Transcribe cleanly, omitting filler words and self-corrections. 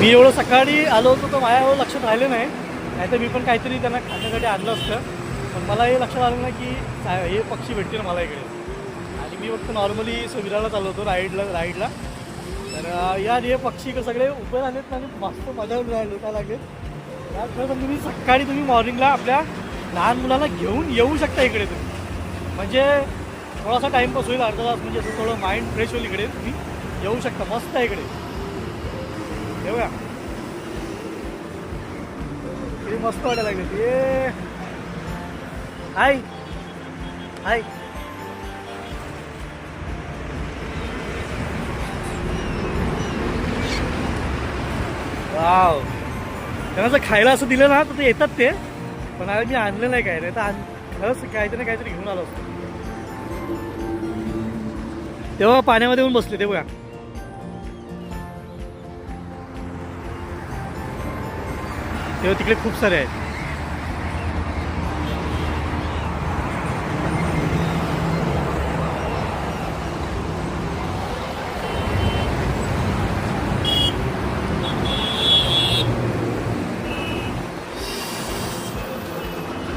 मी एवढं सकाळी आलो होतो तर माझ्या एवढं लक्षात राहिलं नाही तर मी पण काहीतरी त्यांना खाण्यासाठी आणलं असतं. पण मला हे लक्षात आलं नाही की हे पक्षी भेटतील मला इकडे. आणि मी फक्त नॉर्मली विराला चाललो होतो राईडला. तर यार हे पक्षी सगळे उभे राहिलेत आणि मस्त मजा राहिलो काय लागेल यार. खरं पण तुम्ही मॉर्निंगला आपल्या लहान मुलांना घेऊन येऊ शकता इकडे तुम्ही. म्हणजे थोडासा टाईमपास होईल अर्धा तास, म्हणजे असं थोडं माइंड फ्रेश होईल. इकडे तुम्ही येऊ शकता, मस्त आहे इकडे. येऊया इकडे मस्त वाटायला लागले ते. हाय हाय वाव. त्यांना जर खायला असं दिलं ना तर ते येतात ते. पण आता मी आणलं नाही काय, नाही तर खरंच काहीतरी काहीतरी घेऊन आलो असतो. तेव्हा पाण्यामध्ये येऊन बसले ते बघा. तेव्हा तिकडे खूप सारे आहेत.